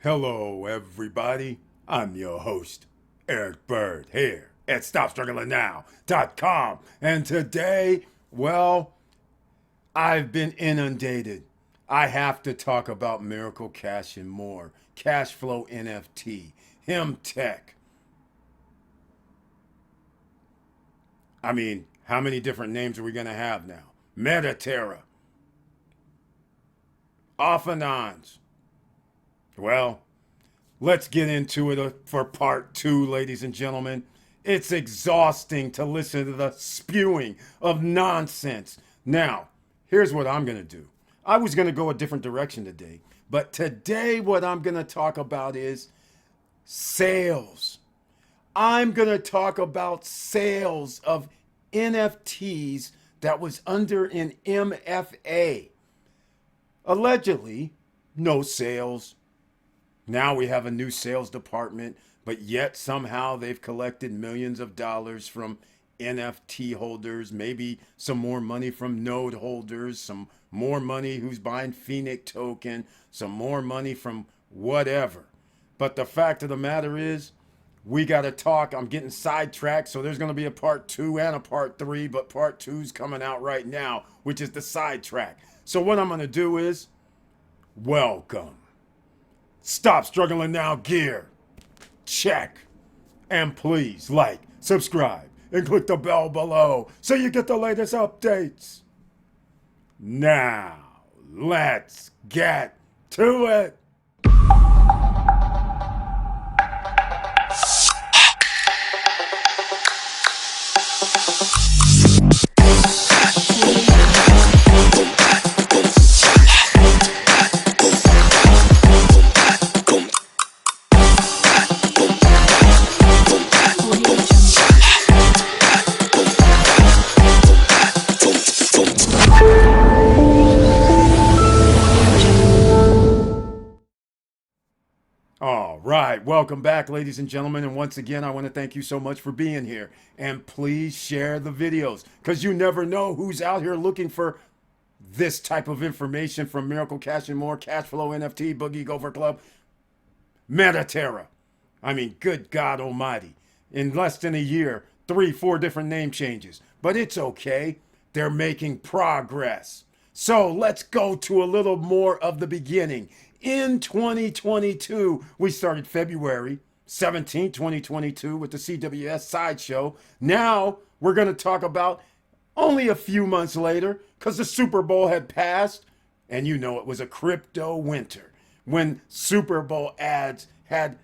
Hello, everybody. I'm your host, Eric Bird, here at StopStrugglingNow.com. And today, well, I've been inundated. I have to talk about Miracle Cash and more. Cash Flow NFT, Tech. I mean, how many different names are we going to have now? Metaterra. Off and ons. Well, let's get into it for part two, ladies and gentlemen. It's exhausting to listen to the spewing of nonsense. Now, here's what I'm going to do. I was going to go a different direction today, but today what I'm going to talk about is sales. I'm going to talk about sales of NFTs that was under an MFA. Allegedly, no sales. Now we have a new sales department, but yet somehow they've collected millions of dollars from NFT holders, maybe some more money from node holders, some more money who's buying Phoenix token, some more money from whatever. But the fact of the matter is, we got to talk. I'm getting sidetracked, so there's going to be a part two and a part three, but part two's coming out right now, which is the sidetrack. So what I'm going to do is, welcome. Stop Struggling Now gear. Check. And please like, subscribe, and click the bell below so you get the latest updates. Now, let's get to it. All right, welcome back, ladies and gentlemen. And once again, I want to thank you so much for being here. And please share the videos, because you never know who's out here looking for this type of information from Miracle Cash and more, Cash Flow NFT, Boogie Gopher Club, Metaterra. I mean, good God almighty. In less than a year, 3-4 different name changes. But it's okay. They're making progress. So let's go to a little more of the beginning. In 2022, we started February 17, 2022 with the CWS Sideshow. Now we're going to talk about only a few months later, because the Super Bowl had passed, and you know it was a crypto winter when Super Bowl ads had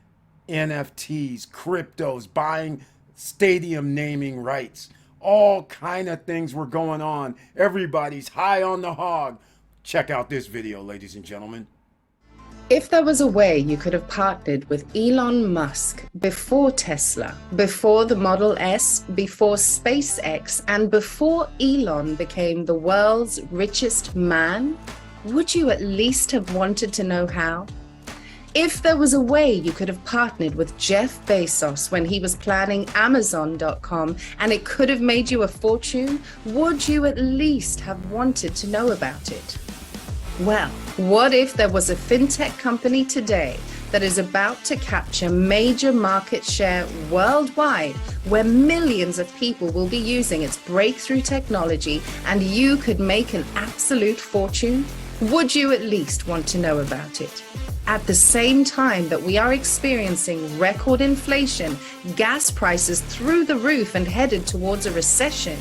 NFTs, cryptos, buying stadium naming rights. All kind of things were going on. Everybody's high on the hog. Check out this video, ladies and gentlemen. If there was a way you could have partnered with Elon Musk before Tesla, before the Model S, before SpaceX, and before Elon became the world's richest man, would you at least have wanted to know how? If there was a way you could have partnered with Jeff Bezos when he was planning Amazon.com and it could have made you a fortune, would you at least have wanted to know about it? Well, what if there was a fintech company today that is about to capture major market share worldwide, where millions of people will be using its breakthrough technology and you could make an absolute fortune? Would you at least want to know about it? At the same time that we are experiencing record inflation, gas prices through the roof and headed towards a recession,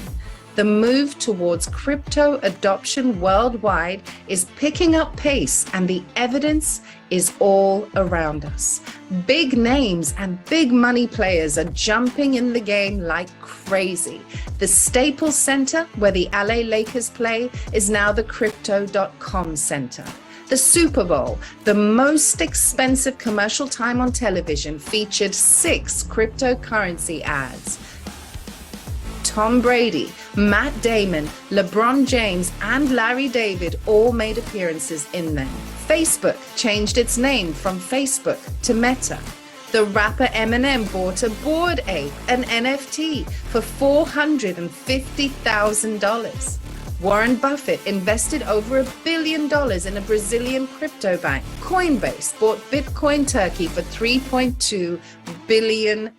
the move towards crypto adoption worldwide is picking up pace, and the evidence is all around us. Big names and big money players are jumping in the game like crazy. The Staples Center, where the LA Lakers play, is now the Crypto.com Center. The Super Bowl, the most expensive commercial time on television, featured 6 cryptocurrency ads. Tom Brady, Matt Damon, LeBron James, and Larry David all made appearances in them. Facebook changed its name from Facebook to Meta. The rapper Eminem bought a Bored Ape, an NFT, for $450,000. Warren Buffett invested over $1 billion in a Brazilian crypto bank. Coinbase bought Bitcoin Turkey for $3.2 billion.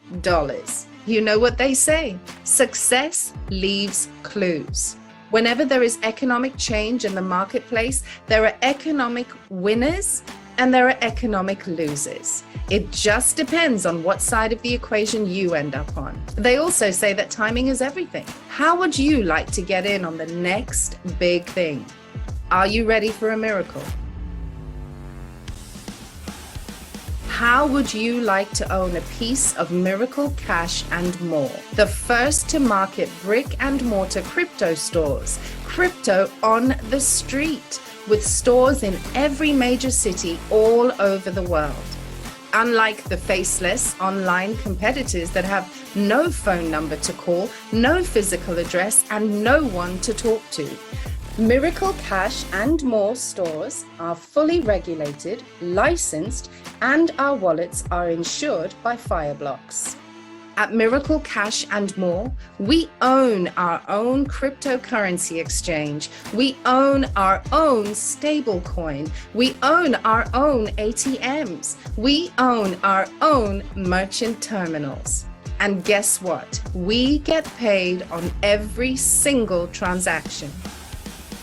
You know what they say, success leaves clues. Whenever there is economic change in the marketplace, there are economic winners and there are economic losers. It just depends on what side of the equation you end up on. They also say that timing is everything. How would you like to get in on the next big thing? Are you ready for a miracle? How would you like to own a piece of Miracle Cash and More? The first to market brick and mortar crypto stores, crypto on the street, with stores in every major city all over the world. Unlike the faceless online competitors that have no phone number to call, no physical address, and no one to talk to. Miracle Cash and More stores are fully regulated, licensed, and our wallets are insured by Fireblocks. At Miracle Cash and More, we own our own cryptocurrency exchange. We own our own stablecoin. We own our own ATMs. We own our own merchant terminals. And guess what? We get paid on every single transaction.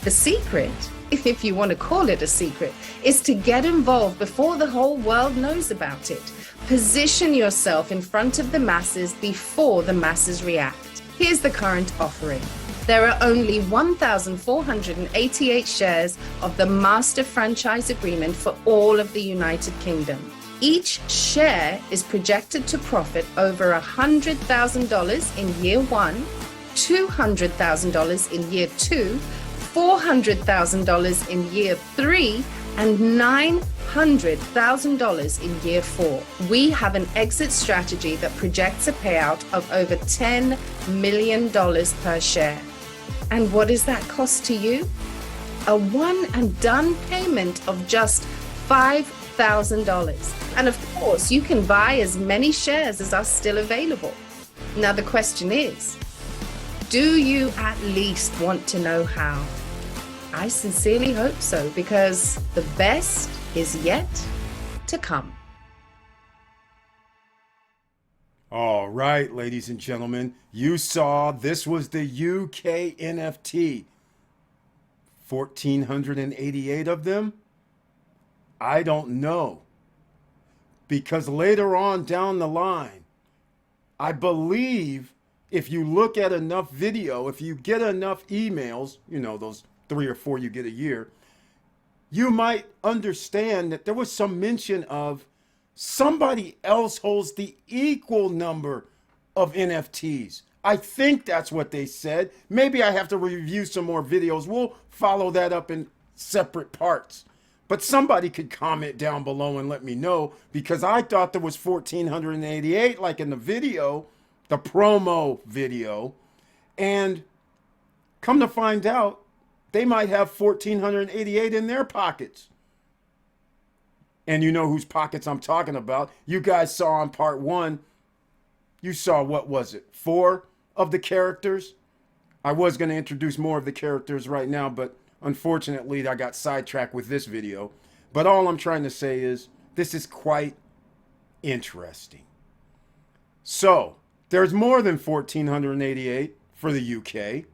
The secret, if you want to call it a secret, is to get involved before the whole world knows about it. Position yourself in front of the masses before the masses react. Here's the current offering. There are only 1,488 shares of the Master Franchise Agreement for all of the United Kingdom. Each share is projected to profit over $100,000 in year one, $200,000 in year two, $400,000 in year three, and $900,000 in year four. We have an exit strategy that projects a payout of over $10 million per share. And what does that cost to you? A one and done payment of just $5,000. And of course, you can buy as many shares as are still available. Now the question is, do you at least want to know how? I sincerely hope so, because the best is yet to come. All right, ladies and gentlemen, you saw this was the UK NFT. 1,488 of them? I don't know. Because later on down the line, I believe if you look at enough video, if you get enough emails, you know, those 3 or 4 you get a year, you might understand that there was some mention of somebody else holds the equal number of NFTs. I think that's what they said. Maybe I have to review some more videos. We'll follow that up in separate parts. But somebody could comment down below and let me know, because I thought there was 1,488 like in the video, the promo video, and come to find out, they might have 1,488 in their pockets. And you know whose pockets I'm talking about. You guys saw on part 1, you saw, what was it, 4 of the characters? I was going to introduce more of the characters right now, but unfortunately I got sidetracked with this video. But all I'm trying to say is, this is quite interesting. So, there's more than 1,488 for the UK.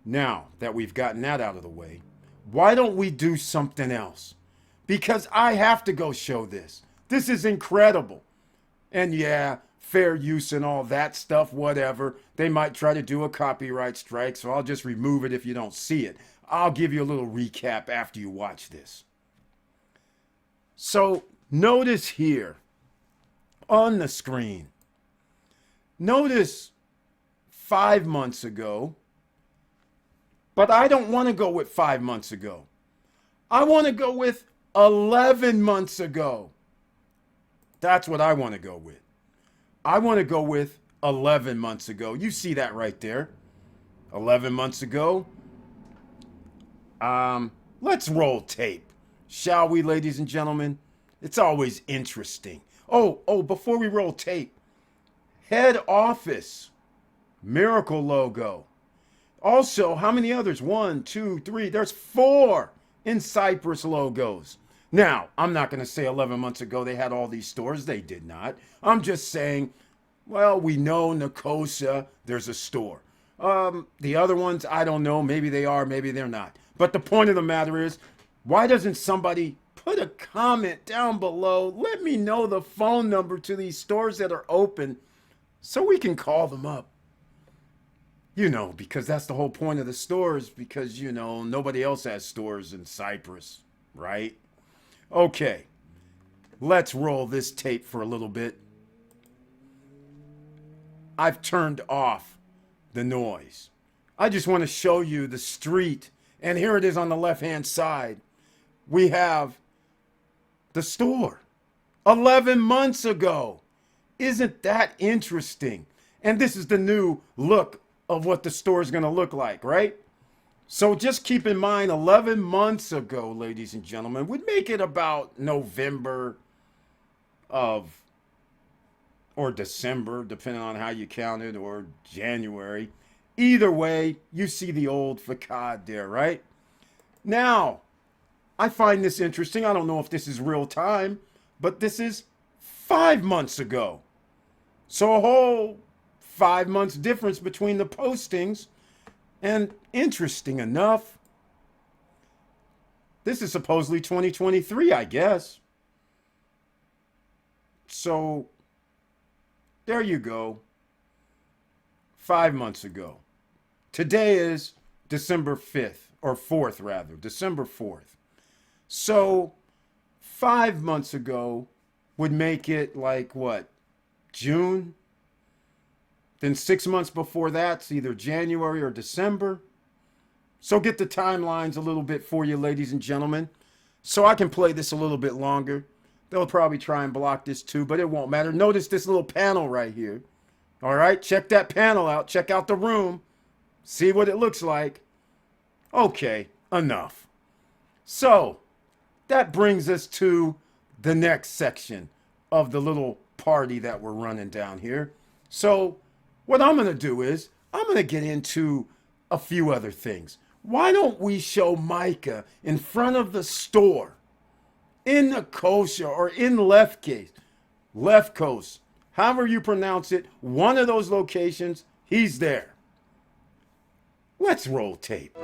Now that we've gotten that out of the way, why don't we do something else? Because I have to go show this. This is incredible. And yeah, fair use and all that stuff, whatever. They might try to do a copyright strike, so I'll just remove it if you don't see it. I'll give you a little recap after you watch this. So notice here on the screen, notice 5 months ago, but I don't want to go with 5 months ago. I want to go with 11 months ago. That's what I want to go with. I want to go with 11 months ago. You see that right there. 11 months ago. Let's roll tape. Shall we, ladies and gentlemen? It's always interesting. Oh, before we roll tape, head office, Miracle logo. Also, how many others? 1, 2, 3. There's 4 in Cyprus logos. Now, I'm not going to say 11 months ago they had all these stores. They did not. I'm just saying, well, we know Nicosia, there's a store. The other ones, I don't know. Maybe they are, maybe they're not. But the point of the matter is, why doesn't somebody put a comment down below? Let me know the phone number to these stores that are open so we can call them up. You know, because that's the whole point of the stores, because, you know, nobody else has stores in Cyprus, right? Okay, let's roll this tape for a little bit. I've turned off the noise. I just want to show you the street. And here it is on the left-hand side. We have the store 11 months ago. Isn't that interesting? And this is the new look of what the store is going to look like, right? So just keep in mind, 11 months ago, ladies and gentlemen, would make it about November or December, depending on how you count it, or January. Either way, you see the old facade there, right? Now, I find this interesting. I don't know if this is real time, but this is 5 months ago. So a whole 5 months difference between the postings. And interesting enough, this is supposedly 2023, I guess. So there you go. 5 months ago. Today is December 5th, or 4th rather, December 4th. So 5 months ago would make it like what, June? Then 6 months before that's either January or December. So get the timelines a little bit for you, ladies and gentlemen. So I can play this a little bit longer. They'll probably try and block this too, but it won't matter. Notice this little panel right here. All right, check that panel out. Check out the room. See what it looks like. Okay, enough. So that brings us to the next section of the little party that we're running down here. So what I'm going to do is I'm going to get into a few other things. Why don't we show Micah in front of the store in Nicosia or in Lefkosa, however you pronounce it, one of those locations, he's there. Let's roll tape.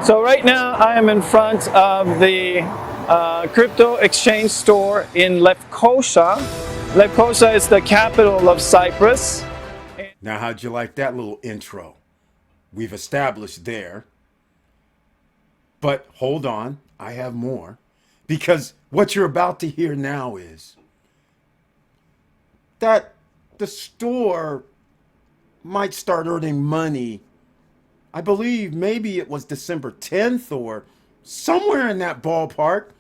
So right now I am in front of the crypto exchange store in Lefkosa. Lefkosa is the capital of Cyprus. Now, how'd you like that little intro? We've established there. But hold on, I have more. Because what you're about to hear now is that the store might start earning money. I believe maybe it was December 10th or somewhere in that ballpark.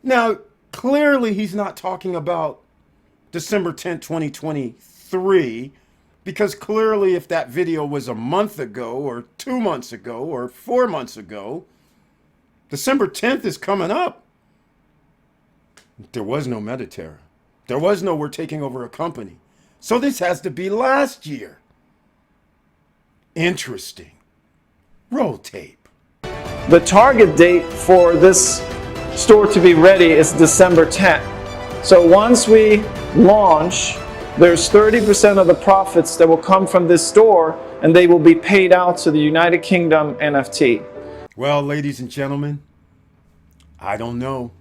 Now, clearly he's not talking about December 10th, 2023, because clearly if that video was a month ago or 2 months ago or 4 months ago, December 10th is coming up. There was no Mediterra. There was no we're taking over a company. So this has to be last year. Interesting. Roll tape. The target date for this store to be ready is December 10th. So once we launch, there's 30% of the profits that will come from this store, and they will be paid out to the United Kingdom NFT. Well, ladies and gentlemen, I don't know.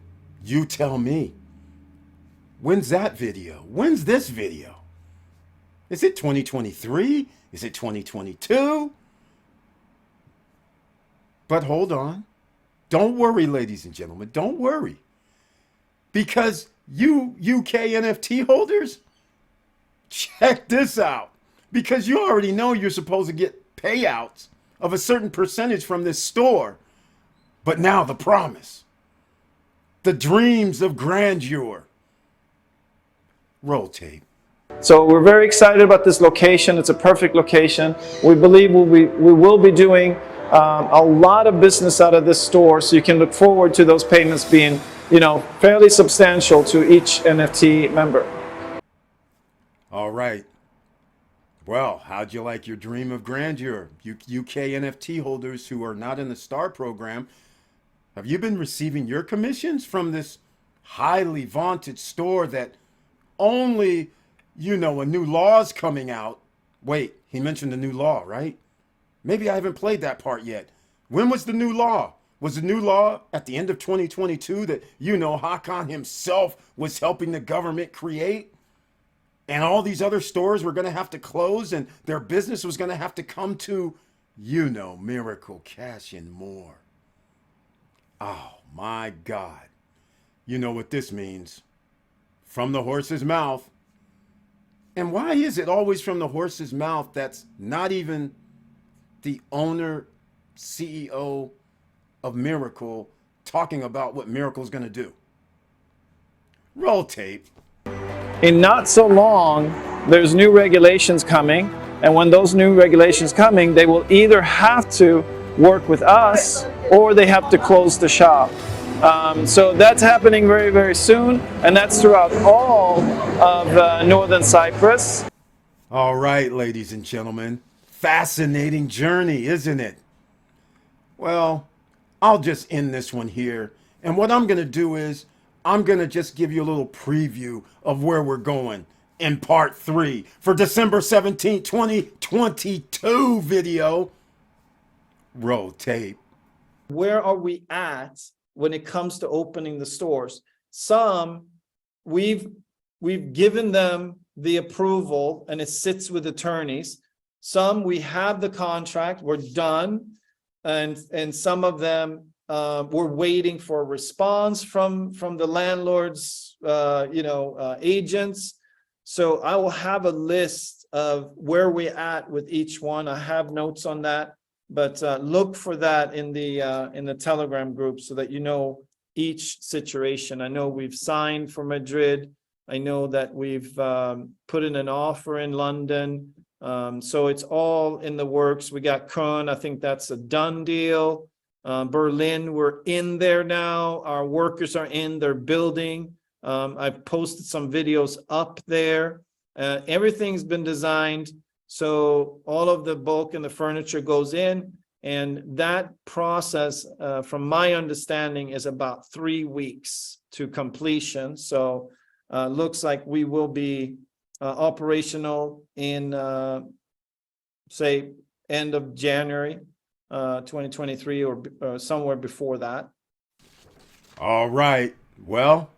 You tell me. When's that video? When's this video? Is it 2023? Is it 2022? But hold on. Don't worry, ladies and gentlemen. Don't worry. Because you UK NFT holders, check this out. Because you already know you're supposed to get payouts of a certain percentage from this store. But now the promise. The dreams of grandeur. Roll tape. So we're very excited about this location. It's a perfect location. We believe we will be doing a lot of business out of this store, so you can look forward to those payments being, fairly substantial to each NFT member. All right. Well, how'd you like your dream of grandeur? UK NFT holders who are not in the STAR program, have you been receiving your commissions from this highly vaunted store that only, a new law's coming out? Wait, he mentioned the new law, right? Maybe I haven't played that part yet. When was the new law? Was the new law at the end of 2022 that, Hakan himself was helping the government create? And all these other stores were going to have to close and their business was going to have to come to, Miracle Cash and more. Oh my God. You know what this means. From the horse's mouth. And why is it always from the horse's mouth that's not even the owner, CEO of Miracle talking about what Miracle's going to do? Roll tape. In not so long, there's new regulations coming, and when those new regulations coming, they will either have to work with us or they have to close the shop. So that's happening very, very soon, and that's throughout all of northern Cyprus. All right, ladies and gentlemen. Fascinating journey, isn't it? Well, I'll just end this one here. And what I'm going to do is I'm going to just give you a little preview of where we're going in part 3 for December 17, 2022 video. Roll tape. Where are we at when it comes to opening the stores? Some we've given them the approval and it sits with attorneys. Some we have the contract, we're done, and some of them we're waiting for a response from the landlord's agents. So I will have a list of where we're at with each one. I have notes on that. But look for that in the Telegram group so that you know each situation. I know we've signed for Madrid. I know that we've put in an offer in London. So it's all in the works. We got Cana. I think that's a done deal. Berlin, we're in there now. Our workers are in their building. I've posted some videos up there. Everything's been designed. So all of the bulk and the furniture goes in, and that process, from my understanding, is about 3 weeks to completion. So looks like we will be operational in, say, end of January 2023 or somewhere before that. All right. Well,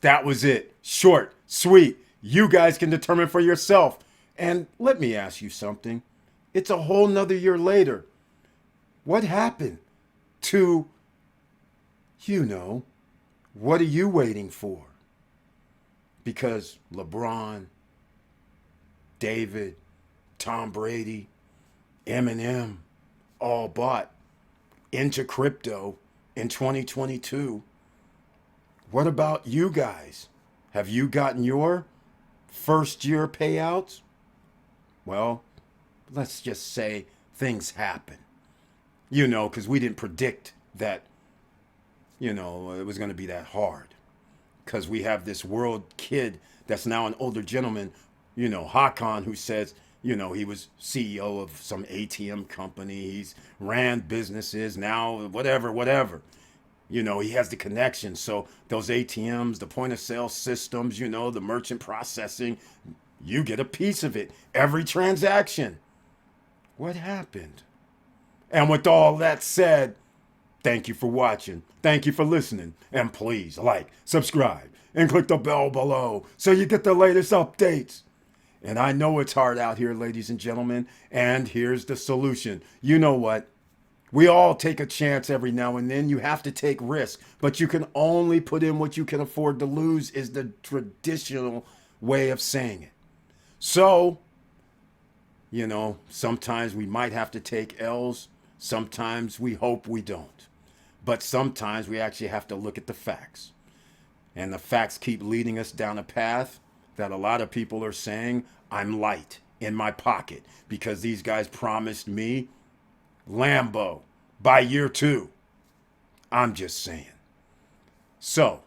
that was it. Short, sweet. You guys can determine for yourself. And let me ask you something. It's a whole nother year later. What happened to, what are you waiting for? Because LeBron, David, Tom Brady, Eminem all bought into crypto in 2022. What about you guys? Have you gotten your first year payouts? Well, let's just say things happen. Because we didn't predict that, it was going to be that hard. Because we have this world kid that's now an older gentleman, Hakan, who says, he was CEO of some ATM company. He's ran businesses now, whatever. He has the connections. So those ATMs, the point of sale systems, the merchant processing, you get a piece of it. Every transaction. What happened? And with all that said, thank you for watching. Thank you for listening. And please like, subscribe, and click the bell below so you get the latest updates. And I know it's hard out here, ladies and gentlemen. And here's the solution. You know what? We all take a chance every now and then. You have to take risks. But you can only put in what you can afford to lose is the traditional way of saying it. So, sometimes we might have to take L's. Sometimes we hope we don't. But sometimes we actually have to look at the facts. And the facts keep leading us down a path that a lot of people are saying, I'm light in my pocket because these guys promised me Lambo by year 2. I'm just saying. So,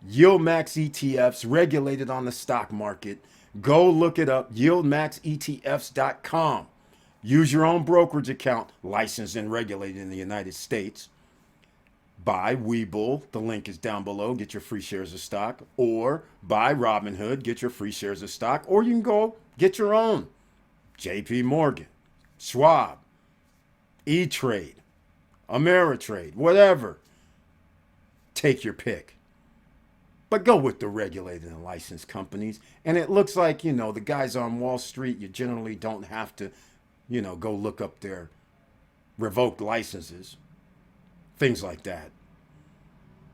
yield max ETFs regulated on the stock market Go look it up, yieldmaxetfs.com. Use your own brokerage account, licensed and regulated in the United States. Buy Webull, the link is down below, get your free shares of stock. Or buy Robinhood, get your free shares of stock. Or you can go get your own. JP Morgan, Schwab, E-Trade, Ameritrade, whatever. Take your pick. But go with the regulated and licensed companies. And it looks like, the guys on Wall Street, you generally don't have to, go look up their revoked licenses. Things like that.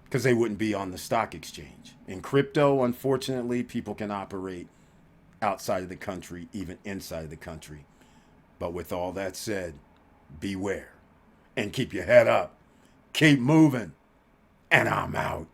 Because they wouldn't be on the stock exchange. In crypto, unfortunately, people can operate outside of the country, even inside of the country. But with all that said, beware. And keep your head up. Keep moving. And I'm out.